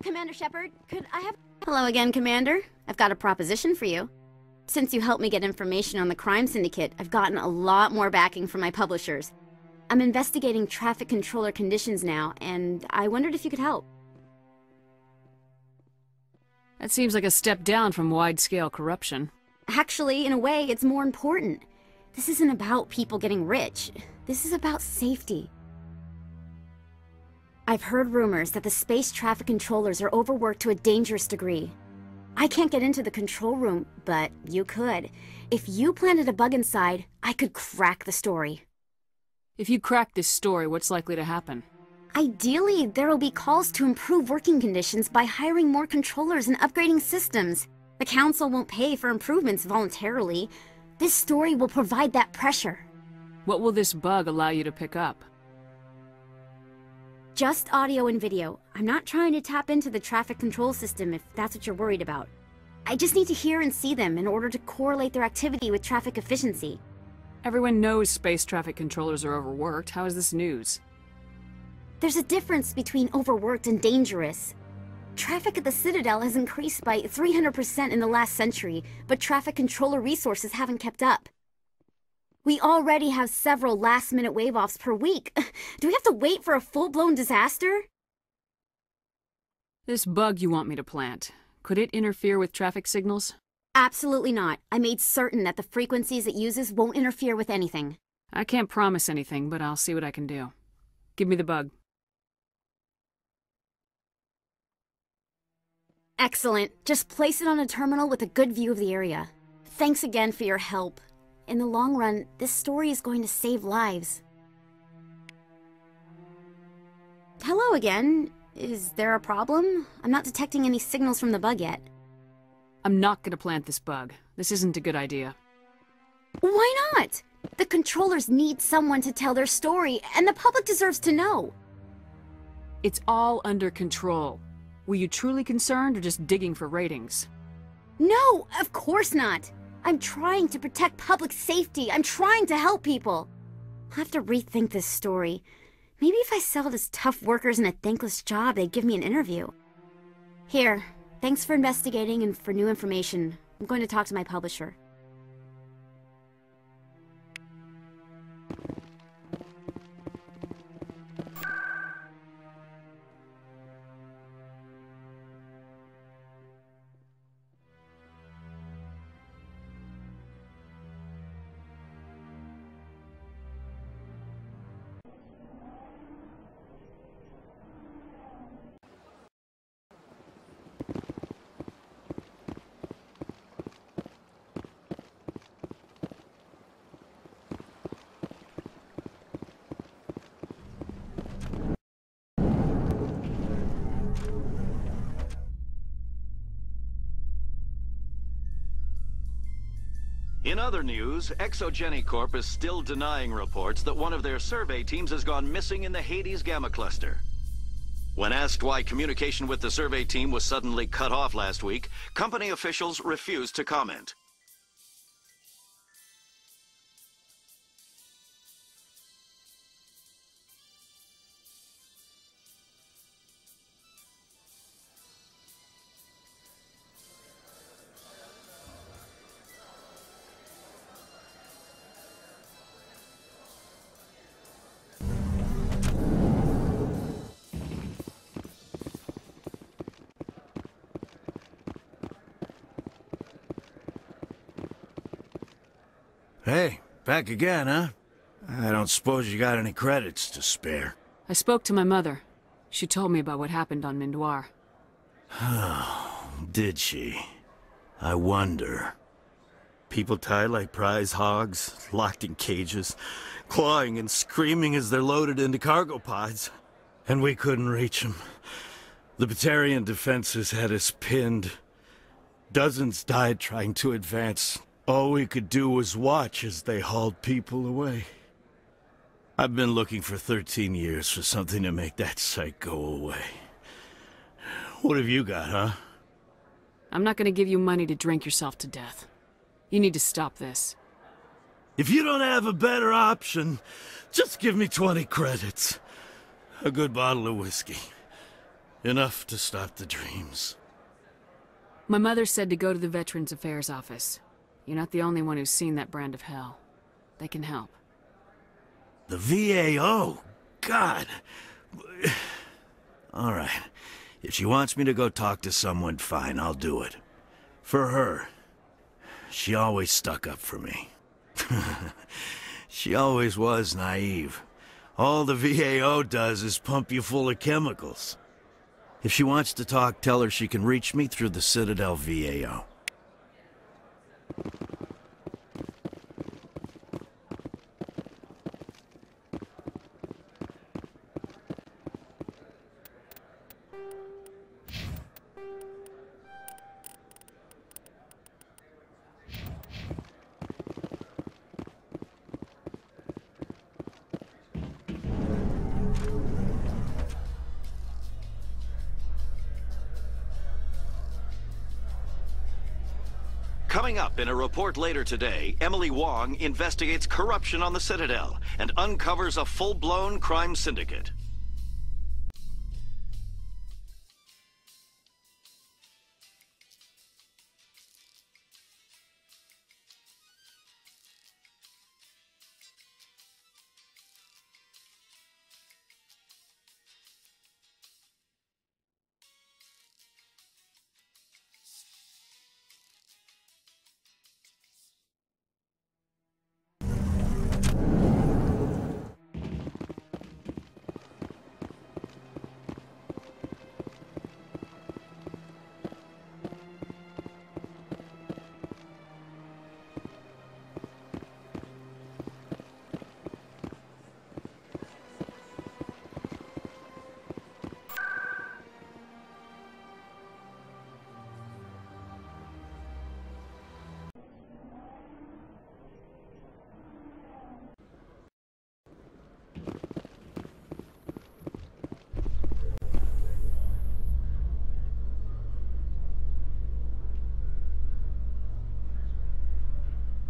Commander Shepard, could I have... Hello again, Commander. I've got a proposition for you. Since you helped me get information on the crime syndicate, I've gotten a lot more backing from my publishers. I'm investigating traffic controller conditions now, and I wondered if you could help. That seems like a step down from wide-scale corruption. Actually, in a way, it's more important. This isn't about people getting rich. This is about safety. I've heard rumors that the space traffic controllers are overworked to a dangerous degree. I can't get into the control room, but you could. If you planted a bug inside, I could crack the story. If you crack this story, what's likely to happen? Ideally, there will be calls to improve working conditions by hiring more controllers and upgrading systems. The Council won't pay for improvements voluntarily. This story will provide that pressure. What will this bug allow you to pick up? Just audio and video. I'm not trying to tap into the traffic control system if that's what you're worried about. I just need to hear and see them in order to correlate their activity with traffic efficiency. Everyone knows space traffic controllers are overworked. How is this news? There's a difference between overworked and dangerous. Traffic at the Citadel has increased by 300% in the last century, but traffic controller resources haven't kept up. We already have several last-minute wave-offs per week. Do we have to wait for a full-blown disaster? This bug you want me to plant, could it interfere with traffic signals? Absolutely not. I made certain that the frequencies it uses won't interfere with anything. I can't promise anything, but I'll see what I can do. Give me the bug. Excellent. Just place it on a terminal with a good view of the area. Thanks again for your help. In the long run, this story is going to save lives. Hello again. Is there a problem? I'm not detecting any signals from the bug yet. I'm not gonna plant this bug. This isn't a good idea. Why not? The controllers need someone to tell their story, and the public deserves to know. It's all under control. Were you truly concerned or just digging for ratings? No, of course not. I'm trying to protect public safety. I'm trying to help people. I'll have to rethink this story. Maybe if I sell it as tough workers in a thankless job, they'd give me an interview. Here, thanks for investigating and for new information. I'm going to talk to my publisher. In other news, Exogeny Corp is still denying reports that one of their survey teams has gone missing in the Hades Gamma Cluster. When asked why communication with the survey team was suddenly cut off last week, company officials refused to comment. Hey, back again, huh? I don't suppose you got any credits to spare. I spoke to my mother. She told me about what happened on Mindoir. Oh, did she? I wonder. People tied like prize hogs, locked in cages, clawing and screaming as they're loaded into cargo pods. And we couldn't reach them. The Batarian defenses had us pinned. Dozens died trying to advance. All we could do was watch as they hauled people away. I've been looking for 13 years for something to make that sight go away. What have you got, huh? I'm not gonna give you money to drink yourself to death. You need to stop this. If you don't have a better option, just give me 20 credits. A good bottle of whiskey. Enough to stop the dreams. My mother said to go to the Veterans Affairs office. You're not the only one who's seen that brand of hell. They can help. The VAO? God. All right. If she wants me to go talk to someone, fine, I'll do it. For her. She always stuck up for me. She always was naive. All the VAO does is pump you full of chemicals. If she wants to talk, tell her she can reach me through the Citadel VAO. Coming up in a report later today, Emily Wong investigates corruption on the Citadel and uncovers a full-blown crime syndicate.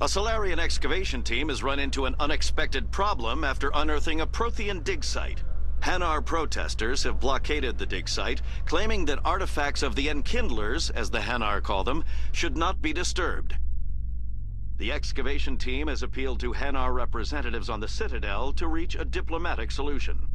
A Solarian excavation team has run into an unexpected problem after unearthing a Prothean dig site. Hanar protesters have blockaded the dig site, claiming that artifacts of the Enkindlers, as the Hanar call them, should not be disturbed. The excavation team has appealed to Hanar representatives on the Citadel to reach a diplomatic solution.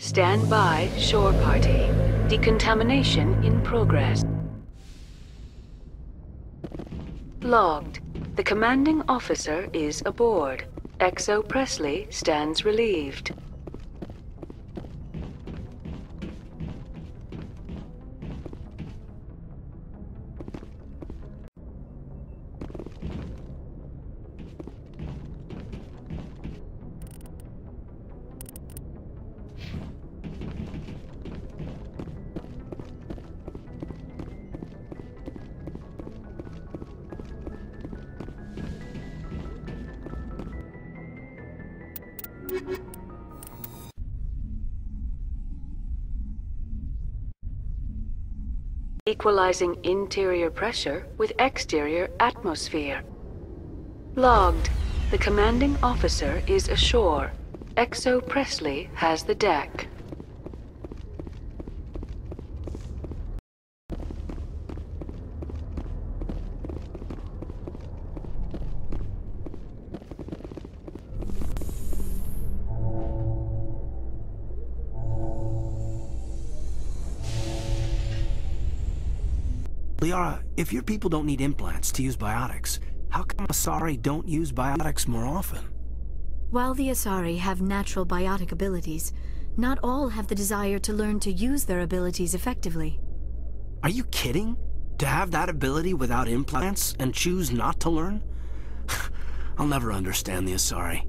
Stand by, shore party. Decontamination in progress. Logged. The commanding officer is aboard. XO Presley stands relieved. Equalizing interior pressure with exterior atmosphere. Logged. The commanding officer is ashore. XO Presley has the deck. Liara, if your people don't need implants to use biotics, how come Asari don't use biotics more often? While the Asari have natural biotic abilities, not all have the desire to learn to use their abilities effectively. Are you kidding? To have that ability without implants and choose not to learn? I'll never understand the Asari.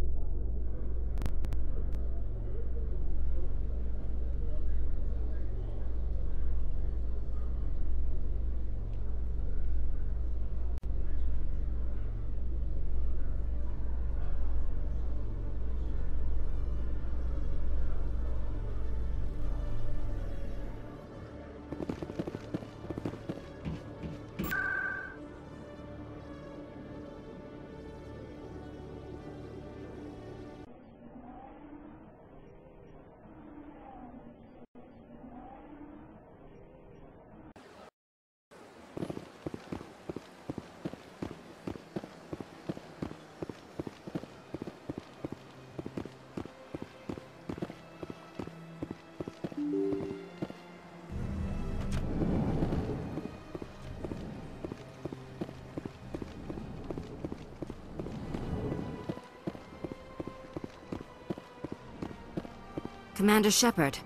Commander Shepard,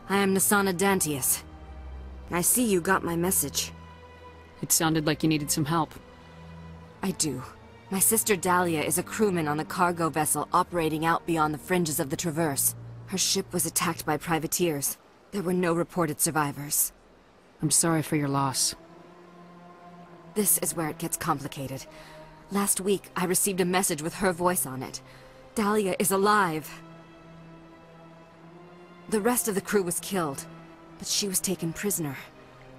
I am Nasana Dantius. I see you got my message. It sounded like you needed some help. I do. My sister Dahlia is a crewman on the cargo vessel operating out beyond the fringes of the Traverse. Her ship was attacked by privateers. There were no reported survivors. I'm sorry for your loss. This is where it gets complicated. Last week, I received a message with her voice on it. Dahlia is alive. The rest of the crew was killed, but she was taken prisoner.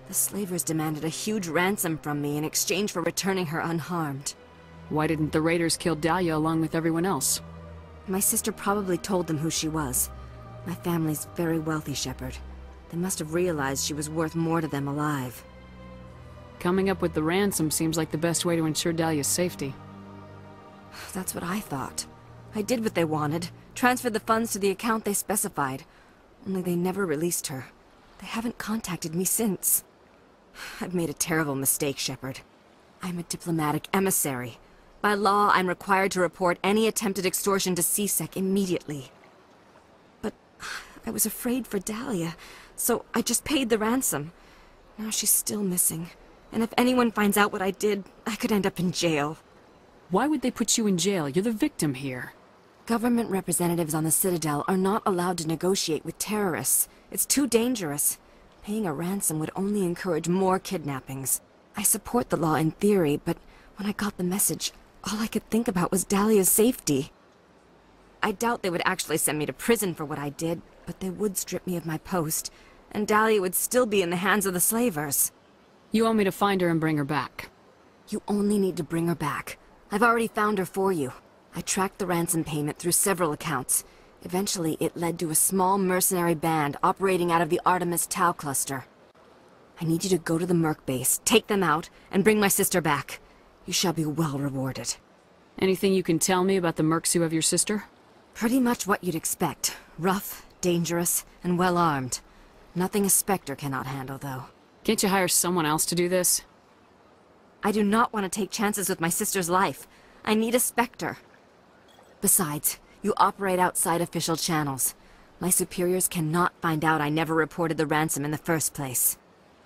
The slavers demanded a huge ransom from me in exchange for returning her unharmed. Why didn't the raiders kill Dahlia along with everyone else? My sister probably told them who she was. My family's very wealthy, Shepard. They must have realized she was worth more to them alive. Coming up with the ransom seems like the best way to ensure Dahlia's safety. That's what I thought. I did what they wanted, transferred the funds to the account they specified. Only they never released her. They haven't contacted me since. I've made a terrible mistake, Shepard. I'm a diplomatic emissary. By law, I'm required to report any attempted extortion to CSEC immediately. But I was afraid for Dahlia, so I just paid the ransom. Now she's still missing. And if anyone finds out what I did, I could end up in jail. Why would they put you in jail? You're the victim here. Government representatives on the Citadel are not allowed to negotiate with terrorists. It's too dangerous. Paying a ransom would only encourage more kidnappings. I support the law in theory, but when I got the message, all I could think about was Dahlia's safety. I doubt they would actually send me to prison for what I did, but they would strip me of my post, and Dahlia would still be in the hands of the slavers. You want me to find her and bring her back? You only need to bring her back. I've already found her for you. I tracked the ransom payment through several accounts. Eventually, it led to a small mercenary band operating out of the Artemis Tau cluster. I need you to go to the Merc base, take them out, and bring my sister back. You shall be well rewarded. Anything you can tell me about the mercs who have your sister? Pretty much what you'd expect. Rough, dangerous, and well-armed. Nothing a Spectre cannot handle, though. Can't you hire someone else to do this? I do not want to take chances with my sister's life. I need a Spectre. Besides, you operate outside official channels. My superiors cannot find out I never reported the ransom in the first place.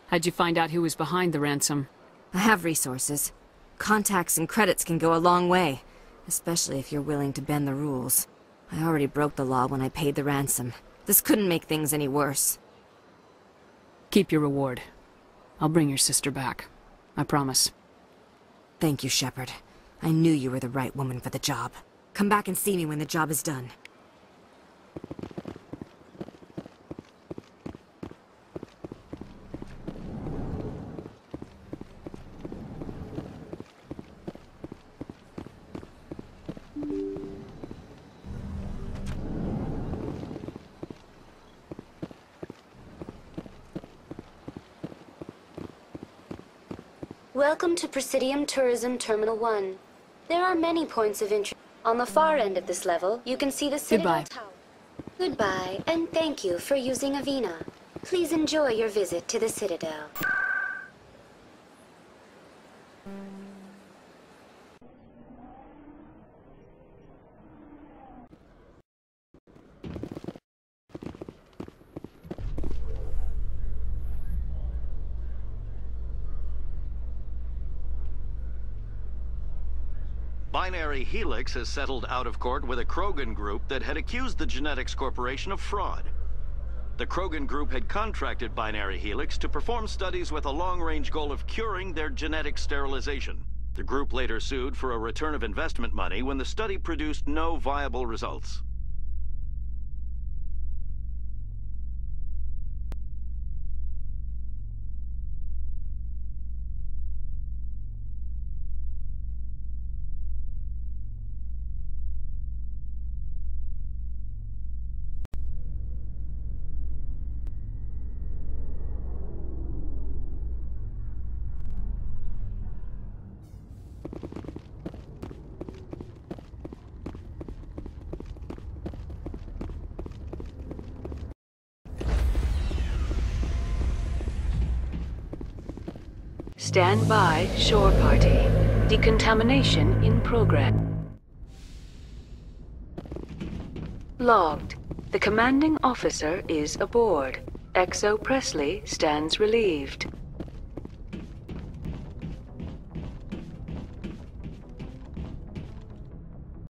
How'd you find out who was behind the ransom? I have resources. Contacts and credits can go a long way, especially if you're willing to bend the rules. I already broke the law when I paid the ransom. This couldn't make things any worse. Keep your reward. I'll bring your sister back. I promise. Thank you, Shepard. I knew you were the right woman for the job. Come back and see me when the job is done. Welcome to Presidium Tourism Terminal 1. There are many points of interest. On the far end of this level, you can see the Citadel Goodbye. Tower. Goodbye, and thank you for using Avina. Please enjoy your visit to the Citadel. Binary Helix has settled out of court with a Krogan group that had accused the Genetics Corporation of fraud. The Krogan group had contracted Binary Helix to perform studies with a long-range goal of curing their genetic sterilization. The group later sued for a return of investment money when the study produced no viable results. Stand by, shore party. Decontamination in progress. Logged. The commanding officer is aboard. XO Presley stands relieved.